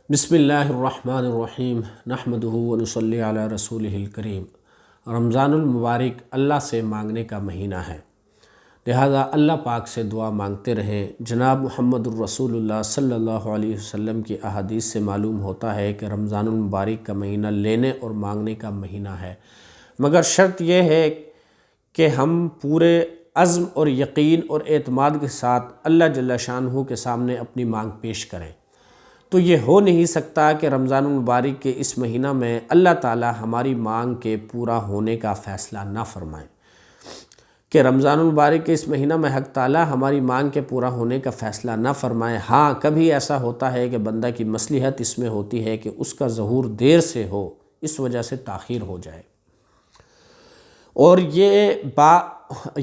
بسم اللہ الرحمن الرحیم نحمدہ ونصلی علی رسولہ الکریم۔ رمضان المبارک اللہ سے مانگنے کا مہینہ ہے، لہذا اللہ پاک سے دعا مانگتے رہیں۔ جناب محمد الرسول اللہ صلی اللہ علیہ وسلم کی احادیث سے معلوم ہوتا ہے کہ رمضان المبارک کا مہینہ لینے اور مانگنے کا مہینہ ہے، مگر شرط یہ ہے کہ ہم پورے عزم اور یقین اور اعتماد کے ساتھ اللہ جل شانہ کے سامنے اپنی مانگ پیش کریں۔ تو یہ ہو نہیں سکتا کہ رمضان المبارک کے اس مہینہ میں اللہ تعالی ہماری مانگ کے پورا ہونے کا فیصلہ نہ فرمائیں، کہ رمضان المبارک کے اس مہینہ میں حق تعالی ہماری مانگ کے پورا ہونے کا فیصلہ نہ فرمائیں۔ ہاں، کبھی ایسا ہوتا ہے کہ بندہ کی مصلحت اس میں ہوتی ہے کہ اس کا ظہور دیر سے ہو، اس وجہ سے تاخیر ہو جائے، اور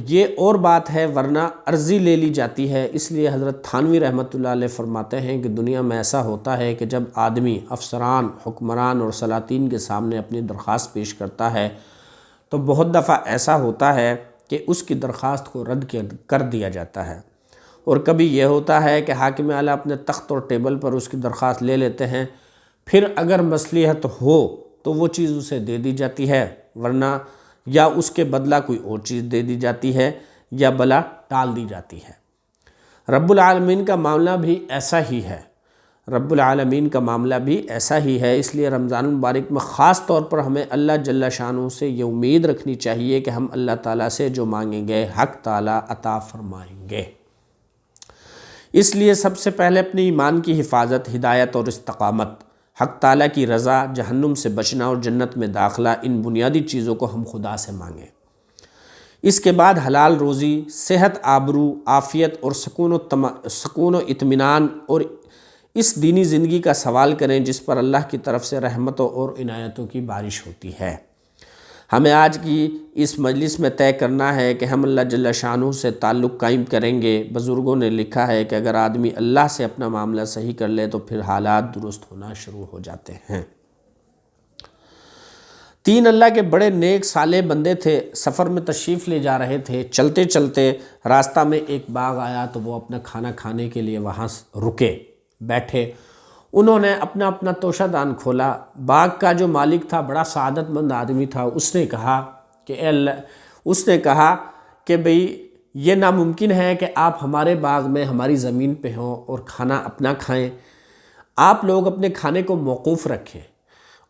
یہ اور بات ہے، ورنہ عرضی لے لی جاتی ہے۔ اس لیے حضرت تھانوی رحمۃ اللہ علیہ فرماتے ہیں کہ دنیا میں ایسا ہوتا ہے کہ جب آدمی افسران، حکمران اور سلاطین کے سامنے اپنی درخواست پیش کرتا ہے تو بہت دفعہ ایسا ہوتا ہے کہ اس کی درخواست کو رد کر دیا جاتا ہے، اور کبھی یہ ہوتا ہے کہ حاکم اعلیٰ اپنے تخت اور ٹیبل پر اس کی درخواست لے لیتے ہیں، پھر اگر مصلحت ہو تو وہ چیز اسے دے دی جاتی ہے، ورنہ یا اس کے بدلہ کوئی اور چیز دے دی جاتی ہے یا بلا ٹال دی جاتی ہے۔ رب العالمین کا معاملہ بھی ایسا ہی ہے، رب العالمین کا معاملہ بھی ایسا ہی ہے۔ اس لیے رمضان المبارک میں خاص طور پر ہمیں اللہ جل شانہ سے یہ امید رکھنی چاہیے کہ ہم اللہ تعالیٰ سے جو مانگیں گے حق تعالیٰ عطا فرمائیں گے۔ اس لیے سب سے پہلے اپنی ایمان کی حفاظت، ہدایت اور استقامت، حق تعالیٰ کی رضا، جہنم سے بچنا اور جنت میں داخلہ، ان بنیادی چیزوں کو ہم خدا سے مانگیں۔ اس کے بعد حلال روزی، صحت، آبرو، عافیت اور سکون و اطمینان اور اس دینی زندگی کا سوال کریں جس پر اللہ کی طرف سے رحمتوں اور عنایتوں کی بارش ہوتی ہے۔ ہمیں آج کی اس مجلس میں طے کرنا ہے کہ ہم اللہ جل شانہ سے تعلق قائم کریں گے۔ بزرگوں نے لکھا ہے کہ اگر آدمی اللہ سے اپنا معاملہ صحیح کر لے تو پھر حالات درست ہونا شروع ہو جاتے ہیں۔ 3 اللہ کے بڑے نیک صالح بندے تھے، سفر میں تشریف لے جا رہے تھے، چلتے چلتے راستہ میں ایک باغ آیا تو وہ اپنا کھانا کھانے کے لیے وہاں رکے، بیٹھے۔ انہوں نے اپنا توشہ دان کھولا۔ باغ کا جو مالک تھا بڑا سعادت مند آدمی تھا، اس نے کہا کہ بھئی یہ ناممکن ہے کہ آپ ہمارے باغ میں ہماری زمین پہ ہوں اور کھانا اپنا کھائیں، آپ لوگ اپنے کھانے کو موقوف رکھیں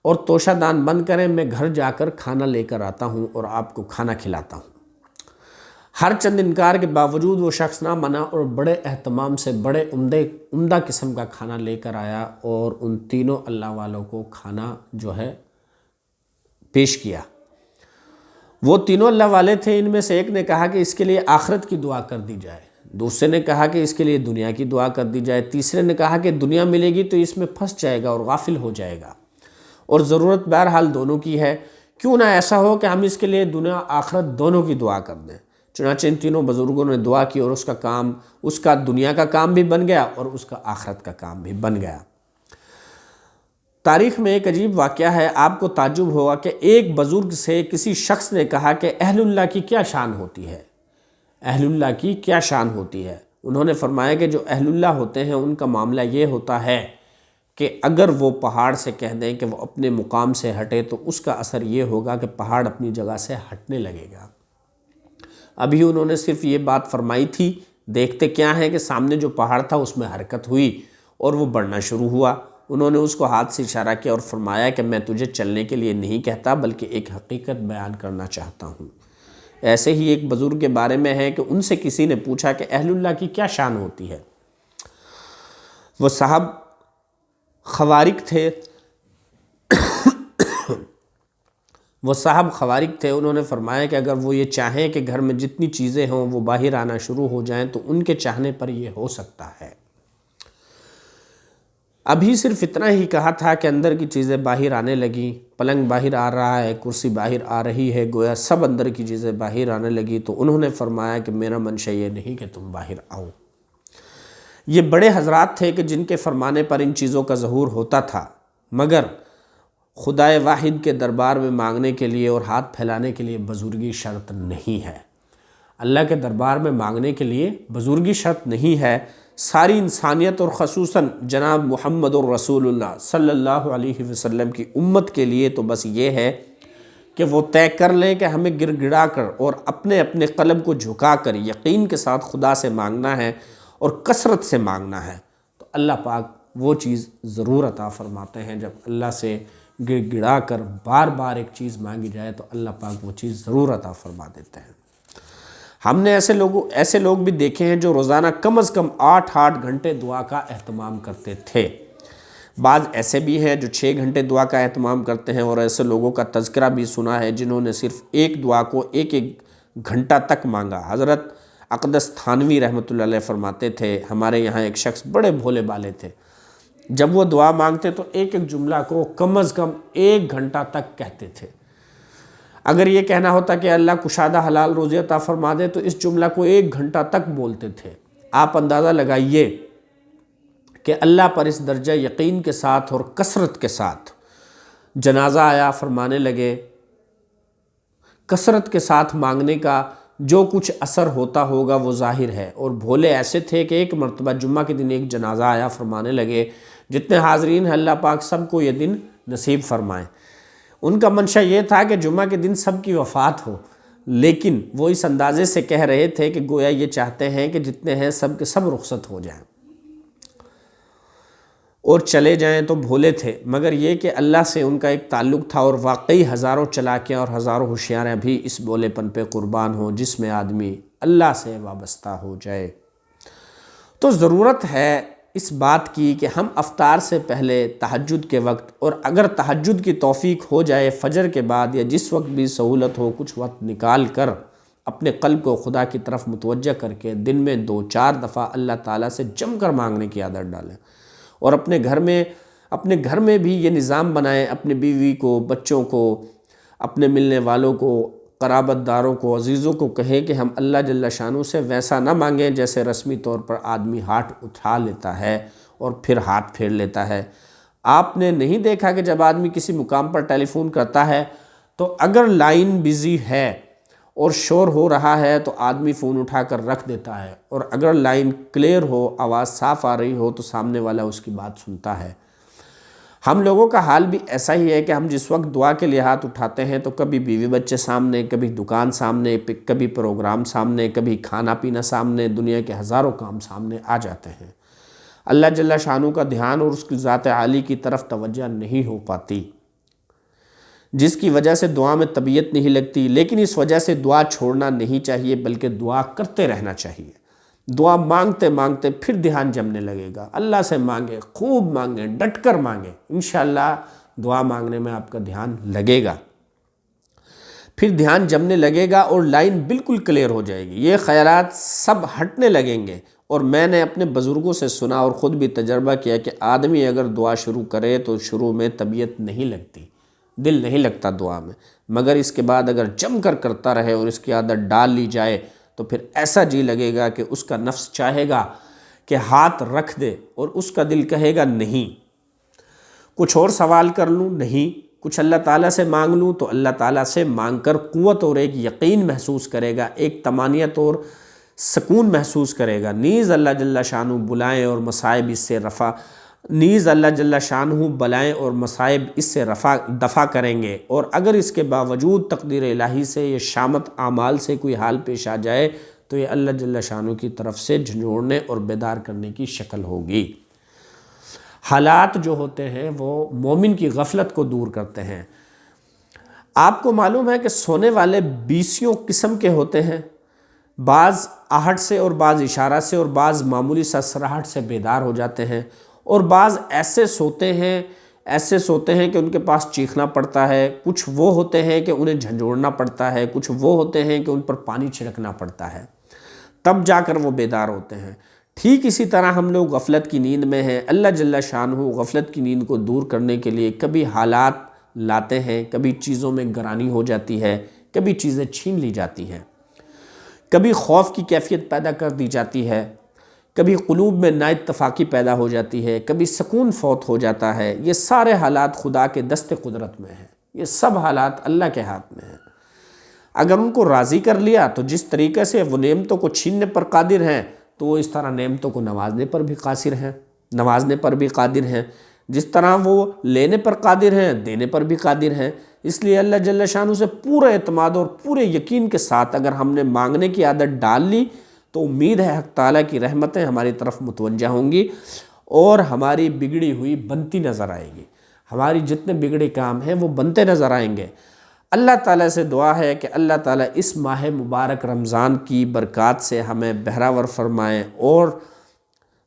اور توشہ دان بند کریں، میں گھر جا کر کھانا لے کر آتا ہوں اور آپ کو کھانا کھلاتا ہوں۔ ہر چند انکار کے باوجود وہ شخص نہ منا اور بڑے اہتمام سے بڑے عمدہ قسم کا کھانا لے کر آیا اور ان تینوں اللہ والوں کو کھانا جو ہے پیش کیا۔ وہ تینوں اللہ والے تھے، ان میں سے ایک نے کہا کہ اس کے لیے آخرت کی دعا کر دی جائے، دوسرے نے کہا کہ اس کے لیے دنیا کی دعا کر دی جائے، تیسرے نے کہا کہ دنیا ملے گی تو اس میں پھنس جائے گا اور غافل ہو جائے گا، اور ضرورت بہرحال دونوں کی ہے، کیوں نہ ایسا ہو کہ ہم اس کے لیے دنیا آخرت دونوں کی دعا کر دیں۔ چنانچہ ان تینوں بزرگوں نے دعا کی اور اس کا دنیا کا کام بھی بن گیا اور اس کا آخرت کا کام بھی بن گیا۔ تاریخ میں ایک عجیب واقعہ ہے، آپ کو تعجب ہوگا کہ ایک بزرگ سے کسی شخص نے کہا کہ اہل اللہ کی کیا شان ہوتی ہے، اہل اللہ کی کیا شان ہوتی ہے؟ انہوں نے فرمایا کہ جو اہل اللہ ہوتے ہیں ان کا معاملہ یہ ہوتا ہے کہ اگر وہ پہاڑ سے کہہ دیں کہ وہ اپنے مقام سے ہٹے تو اس کا اثر یہ ہوگا کہ پہاڑ اپنی جگہ سے ہٹنے لگے گا۔ ابھی انہوں نے صرف یہ بات فرمائی تھی، دیکھتے کیا ہے کہ سامنے جو پہاڑ تھا اس میں حرکت ہوئی اور وہ بڑھنا شروع ہوا۔ انہوں نے اس کو ہاتھ سے اشارہ کیا اور فرمایا کہ میں تجھے چلنے کے لیے نہیں کہتا بلکہ ایک حقیقت بیان کرنا چاہتا ہوں۔ ایسے ہی ایک بزرگ کے بارے میں ہے کہ ان سے کسی نے پوچھا کہ اہل اللہ کی کیا شان ہوتی ہے؟ وہ صاحب خوارق تھے، انہوں نے فرمایا کہ اگر وہ یہ چاہیں کہ گھر میں جتنی چیزیں ہوں وہ باہر آنا شروع ہو جائیں تو ان کے چاہنے پر یہ ہو سکتا ہے۔ ابھی صرف اتنا ہی کہا تھا کہ اندر کی چیزیں باہر آنے لگیں، پلنگ باہر آ رہا ہے، کرسی باہر آ رہی ہے، گویا سب اندر کی چیزیں باہر آنے لگی، تو انہوں نے فرمایا کہ میرا منشا یہ نہیں کہ تم باہر آؤ۔ یہ بڑے حضرات تھے کہ جن کے فرمانے پر ان چیزوں کا ظہور ہوتا تھا، مگر خدائے واحد کے دربار میں مانگنے کے لیے اور ہاتھ پھیلانے کے لیے بزرگی شرط نہیں ہے۔ اللہ کے دربار میں مانگنے کے لیے بزرگی شرط نہیں ہے، ساری انسانیت اور خصوصاً جناب محمد الرسول اللہ صلی اللہ علیہ وسلم کی امت کے لیے تو بس یہ ہے کہ وہ طے کر لیں کہ ہمیں گڑ گڑا کر اور اپنے اپنے قلب کو جھکا کر یقین کے ساتھ خدا سے مانگنا ہے اور کثرت سے مانگنا ہے، تو اللہ پاک وہ چیز ضرور عطا فرماتے ہیں۔ جب اللہ سے گڑ گڑا کر بار بار ایک چیز مانگی جائے تو اللہ پاک وہ چیز ضرور عطا فرما دیتے ہیں۔ ہم نے ایسے لوگ بھی دیکھے ہیں جو روزانہ کم از کم 8 گھنٹے دعا کا اہتمام کرتے تھے، بعض ایسے بھی ہیں جو 6 گھنٹے دعا کا اہتمام کرتے ہیں، اور ایسے لوگوں کا تذکرہ بھی سنا ہے جنہوں نے صرف ایک دعا کو 1 گھنٹہ تک مانگا۔ حضرت اقدس تھانوی رحمۃ اللہ علیہ فرماتے تھے، ہمارے یہاں ایک شخص بڑے بھولے بالے تھے، جب وہ دعا مانگتے تو ایک جملہ کو کم از کم 1 گھنٹہ تک کہتے تھے۔ اگر یہ کہنا ہوتا کہ اللہ کشادہ حلال روزی عطا فرما دے تو اس جملہ کو 1 گھنٹہ تک بولتے تھے۔ آپ اندازہ لگائیے کہ اللہ پر اس درجہ یقین کے ساتھ اور کثرت کے ساتھ جنازہ آیا فرمانے لگے، کثرت کے ساتھ مانگنے کا جو کچھ اثر ہوتا ہوگا وہ ظاہر ہے، اور بھولے ایسے تھے کہ ایک مرتبہ جمعہ کے دن ایک جنازہ آیا فرمانے لگے، جتنے حاضرین ہیں اللہ پاک سب کو یہ دن نصیب فرمائیں۔ ان کا منشا یہ تھا کہ جمعہ کے دن سب کی وفات ہو، لیکن وہ اس اندازے سے کہہ رہے تھے کہ گویا یہ چاہتے ہیں کہ جتنے ہیں سب کے سب رخصت ہو جائیں اور چلے جائیں، تو بھولے تھے، مگر یہ کہ اللہ سے ان کا ایک تعلق تھا، اور واقعی ہزاروں چلاکیاں اور ہزاروں ہوشیاریاں بھی اس بولے پن پہ قربان ہوں جس میں آدمی اللہ سے وابستہ ہو جائے۔ تو ضرورت ہے اس بات کی کہ ہم افطار سے پہلے تہجد کے وقت، اور اگر تہجد کی توفیق ہو جائے فجر کے بعد یا جس وقت بھی سہولت ہو، کچھ وقت نکال کر اپنے قلب کو خدا کی طرف متوجہ کر کے دن میں 2-4 دفعہ اللہ تعالیٰ سے جم کر مانگنے کی عادت ڈالیں، اور اپنے گھر میں بھی یہ نظام بنائیں، اپنے بیوی کو، بچوں کو، اپنے ملنے والوں کو، قرابت داروں کو، عزیزوں کو کہیں کہ ہم اللہ جل شانہ سے ویسا نہ مانگیں جیسے رسمی طور پر آدمی ہاتھ اٹھا لیتا ہے اور پھر ہاتھ پھیر لیتا ہے۔ آپ نے نہیں دیکھا کہ جب آدمی کسی مقام پر ٹیلی فون کرتا ہے تو اگر لائن بزی ہے اور شور ہو رہا ہے تو آدمی فون اٹھا کر رکھ دیتا ہے، اور اگر لائن کلیئر ہو، آواز صاف آ رہی ہو تو سامنے والا اس کی بات سنتا ہے۔ ہم لوگوں کا حال بھی ایسا ہی ہے کہ ہم جس وقت دعا کے لیے ہاتھ اٹھاتے ہیں تو کبھی بیوی بچے سامنے، کبھی دکان سامنے، کبھی پروگرام سامنے، کبھی کھانا پینا سامنے، دنیا کے ہزاروں کام سامنے آ جاتے ہیں۔ اللہ جل شانہ کا دھیان اور اس کی ذات عالی کی طرف توجہ نہیں ہو پاتی، جس کی وجہ سے دعا میں طبیعت نہیں لگتی۔ لیکن اس وجہ سے دعا چھوڑنا نہیں چاہیے، بلکہ دعا کرتے رہنا چاہیے۔ دعا مانگتے مانگتے پھر دھیان جمنے لگے گا۔ اللہ سے مانگیں، خوب مانگیں، ڈٹ کر مانگیں، انشاءاللہ دعا مانگنے میں آپ کا دھیان لگے گا، پھر دھیان جمنے لگے گا اور لائن بالکل کلیئر ہو جائے گی، یہ خیالات سب ہٹنے لگیں گے۔ اور میں نے اپنے بزرگوں سے سنا اور خود بھی تجربہ کیا کہ آدمی اگر دعا شروع کرے تو شروع میں طبیعت نہیں لگتی، دل نہیں لگتا دعا میں، مگر اس کے بعد اگر جم کر کرتا رہے اور اس کی عادت ڈال لی جائے تو پھر ایسا جی لگے گا کہ اس کا نفس چاہے گا کہ ہاتھ رکھ دے، اور اس کا دل کہے گا نہیں، کچھ اور سوال کر لوں، نہیں، کچھ اللہ تعالیٰ سے مانگ لوں، تو اللہ تعالیٰ سے مانگ کر قوت اور ایک یقین محسوس کرے گا، ایک طمانینت اور سکون محسوس کرے گا۔ نیز اللہ جل شانہ بلائیں اور مصائب اس سے بلائیں اور مصائب اس سے دفع کریں گے، اور اگر اس کے باوجود تقدیر الہی سے یہ شامت اعمال سے کوئی حال پیش آ جائے تو یہ اللہ جل شانہ کی طرف سے جھنجھوڑنے اور بیدار کرنے کی شکل ہوگی۔ حالات جو ہوتے ہیں وہ مومن کی غفلت کو دور کرتے ہیں۔ آپ کو معلوم ہے کہ سونے والے 20 قسم کے ہوتے ہیں، بعض آہٹ سے اور بعض اشارہ سے اور بعض معمولی سسراہٹ سے بیدار ہو جاتے ہیں، اور بعض ایسے سوتے ہیں کہ ان کے پاس چیخنا پڑتا ہے، کچھ وہ ہوتے ہیں کہ انہیں جھنجھوڑنا پڑتا ہے، کچھ وہ ہوتے ہیں کہ ان پر پانی چھڑکنا پڑتا ہے، تب جا کر وہ بیدار ہوتے ہیں۔ ٹھیک اسی طرح ہم لوگ غفلت کی نیند میں ہیں۔ اللہ جل شانہ غفلت کی نیند کو دور کرنے کے لیے کبھی حالات لاتے ہیں، کبھی چیزوں میں گرانی ہو جاتی ہے، کبھی چیزیں چھین لی جاتی ہیں، کبھی خوف کی کیفیت پیدا کر دی جاتی ہے، کبھی قلوب میں نا اتفاقی پیدا ہو جاتی ہے، کبھی سکون فوت ہو جاتا ہے۔ یہ سارے حالات خدا کے دست قدرت میں ہیں، یہ سب حالات اللہ کے ہاتھ میں ہیں۔ اگر ان کو راضی کر لیا تو جس طریقے سے وہ نعمتوں کو چھیننے پر قادر ہیں تو وہ اس طرح نعمتوں کو نوازنے پر بھی قادر ہیں، جس طرح وہ لینے پر قادر ہیں دینے پر بھی قادر ہیں۔ اس لیے اللہ جل شانہ سے پورے اعتماد اور پورے یقین کے ساتھ اگر ہم نے مانگنے کی عادت ڈال لی تو امید ہے حق تعالیٰ کی رحمتیں ہماری طرف متوجہ ہوں گی اور ہماری بگڑی ہوئی بنتی نظر آئے گی، ہماری جتنے بگڑے کام ہیں وہ بنتے نظر آئیں گے۔ اللہ تعالیٰ سے دعا ہے کہ اللہ تعالیٰ اس ماہ مبارک رمضان کی برکات سے ہمیں بہراور فرمائیں اور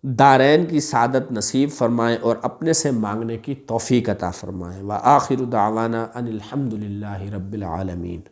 دارین کی سعادت نصیب فرمائیں اور اپنے سے مانگنے کی توفیق عطا فرمائیں۔ وآخر دعوانا ان الحمد للہ رب العالمین۔